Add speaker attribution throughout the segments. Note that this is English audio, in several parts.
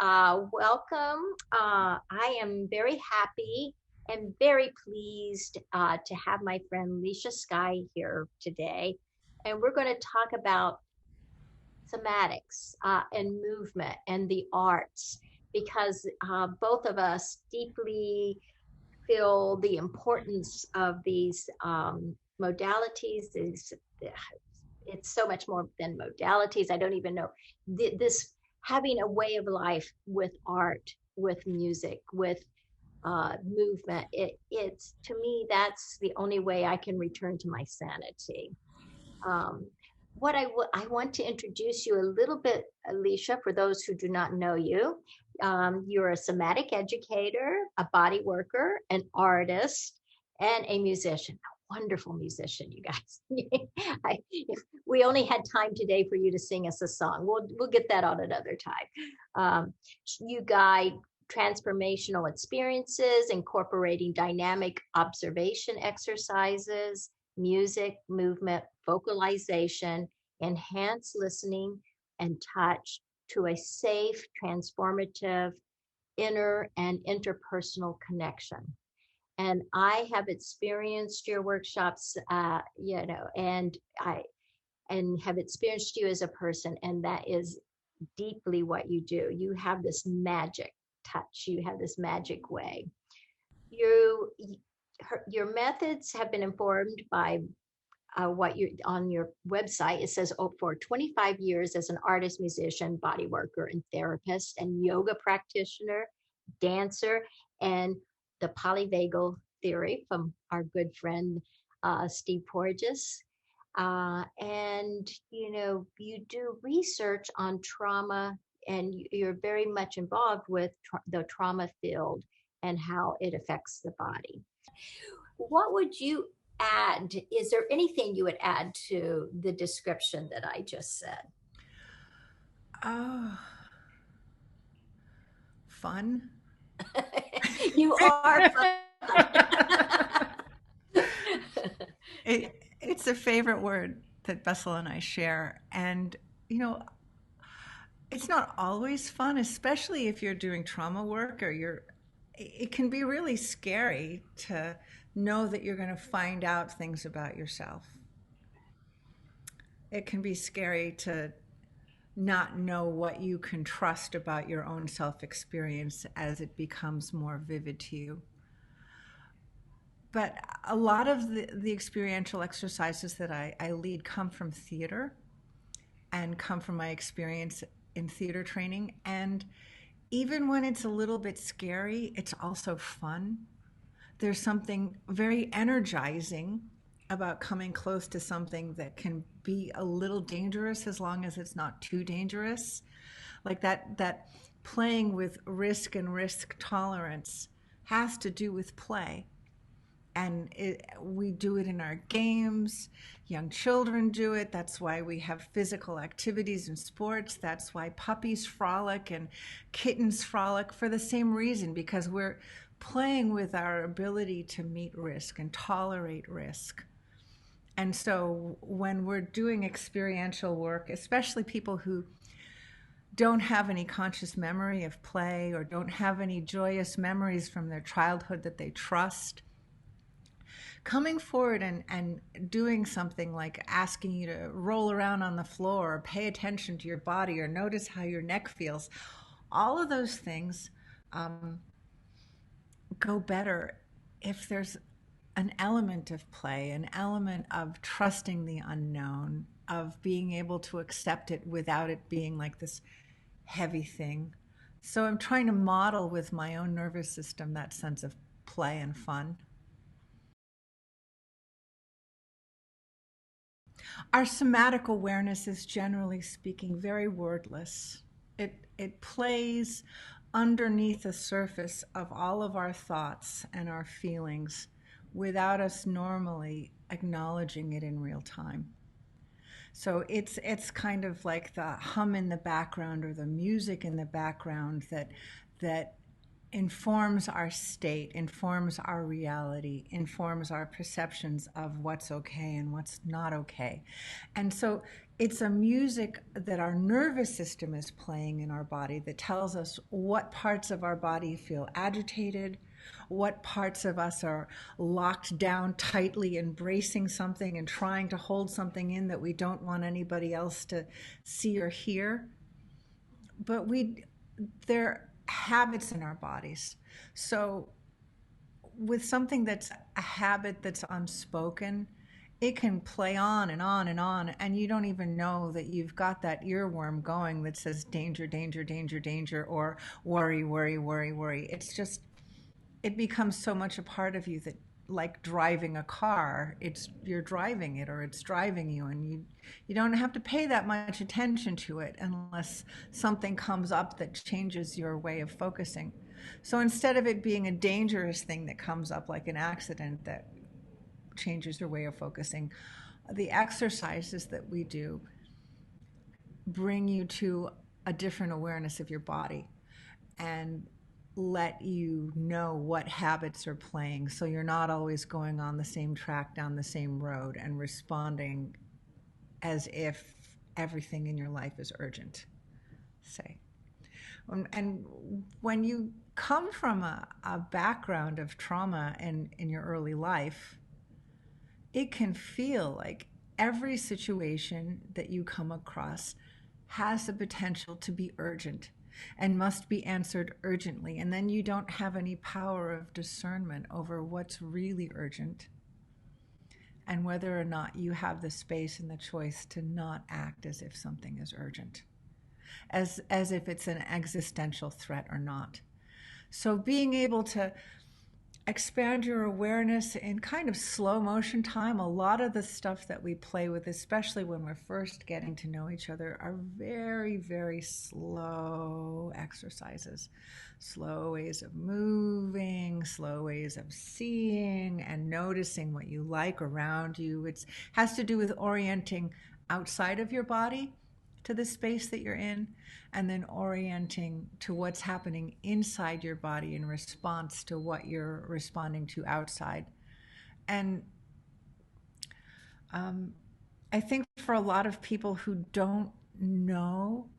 Speaker 1: Welcome. I am very happy and very pleased to have my friend Licia Sky here today. And we're going to talk about somatics and movement and the arts because both of us deeply feel the importance of these modalities. It's so much more than modalities. I don't even know this having a way of life with art, with music, with movement. It's to me that's the only way I can return to my sanity. Um, I want to introduce you a little bit, Alicia, for those who do not know you. You're a somatic educator, a body worker, an artist, and a musician. A wonderful musician, you guys. If we only had time today for you to sing us a song. We'll get that on another time. You guide transformational experiences, incorporating dynamic observation exercises, music, movement, vocalization, enhance listening and touch to a safe, transformative inner and interpersonal connection. And I have experienced your workshops, and have experienced you as a person, and that is deeply what you do. You have this magic touch. You have this magic way. You your methods have been informed by what you're on your website. It says, oh, for 25 years as an artist, musician, body worker, and therapist, and yoga practitioner, dancer, and the polyvagal theory from our good friend Steve Porges. And you do research on trauma, and you're very much involved with the trauma field and how it affects the body. What would you add? Is there anything you would add to the description that I just said?
Speaker 2: Oh, fun.
Speaker 1: You are fun.
Speaker 2: It's a favorite word that Bessel and I share. And, you know, it's not always fun, especially if you're doing trauma work or it can be really scary to know that you're going to find out things about yourself. It can be scary to not know what you can trust about your own self experience as it becomes more vivid to you. But a lot of the experiential exercises that I lead come from theater and come from my experience in theater training. And even when it's a little bit scary, it's also fun. There's something very energizing about coming close to something that can be a little dangerous as long as it's not too dangerous. Like that playing with risk and risk tolerance has to do with play. And we do it in our games. Young children do it. That's why we have physical activities and sports. That's why puppies frolic and kittens frolic, for the same reason, because we're playing with our ability to meet risk and tolerate risk. And so when we're doing experiential work, especially people who don't have any conscious memory of play or don't have any joyous memories from their childhood that they trust, coming forward and doing something like asking you to roll around on the floor or pay attention to your body or notice how your neck feels, all of those things go better if there's an element of play, an element of trusting the unknown, of being able to accept it without it being like this heavy thing. So I'm trying to model with my own nervous system that sense of play and fun. Our somatic awareness is, generally speaking, very wordless. It plays underneath the surface of all of our thoughts and our feelings without us normally acknowledging it in real time. So it's kind of like the hum in the background or the music in the background that informs our state, informs our reality, informs our perceptions of what's okay and what's not okay. And so it's a music that our nervous system is playing in our body that tells us what parts of our body feel agitated, what parts of us are locked down tightly, embracing something and trying to hold something in that we don't want anybody else to see or hear. But they're habits in our bodies. So with something that's a habit that's unspoken, it can play on and on and on, and you don't even know that you've got that earworm going that says danger, danger, danger, danger, or worry, worry, worry, worry. It's just, it becomes so much a part of you that, like driving a car, it's you're driving it or it's driving you, and you don't have to pay that much attention to it unless something comes up that changes your way of focusing. So instead of it being a dangerous thing that comes up like an accident that changes your way of focusing, the exercises that we do bring you to a different awareness of your body and let you know what habits are playing, so you're not always going on the same track down the same road and responding as if everything in your life is urgent, say. And when you come from a background of trauma in your early life, it can feel like every situation that you come across has the potential to be urgent and must be answered urgently. And then you don't have any power of discernment over what's really urgent and whether or not you have the space and the choice to not act as if something is urgent, as if it's an existential threat or not. So being able to expand your awareness in kind of slow motion time. A lot of the stuff that we play with, especially when we're first getting to know each other, are very, very slow exercises. Slow ways of moving, slow ways of seeing and noticing what you like around you. It has to do with orienting outside of your body to the space that you're in, and then orienting to what's happening inside your body in response to what you're responding to outside. And um, I think for a lot of people who don't know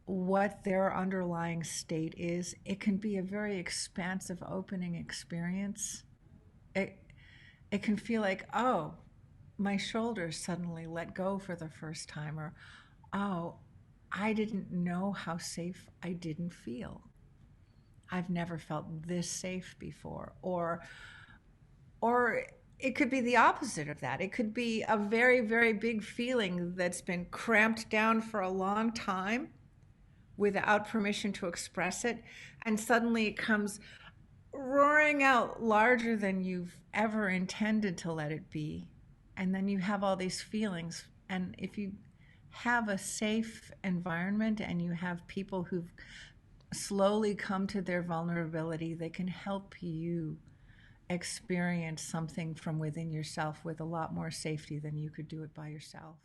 Speaker 2: what their underlying state is, it can be a very expansive, opening experience. It, it can feel like, oh, my shoulders suddenly let go for the first time, or oh, I didn't know how safe I didn't feel. I've never felt this safe before. Or it could be the opposite of that. It could be a very, very big feeling that's been cramped down for a long time without permission to express it, and suddenly it comes roaring out larger than you've ever intended to let it be. And then you have all these feelings. And if you have a safe environment and you have people who've slowly come to their vulnerability, they can help you experience something from within yourself with a lot more safety than you could do it by yourself.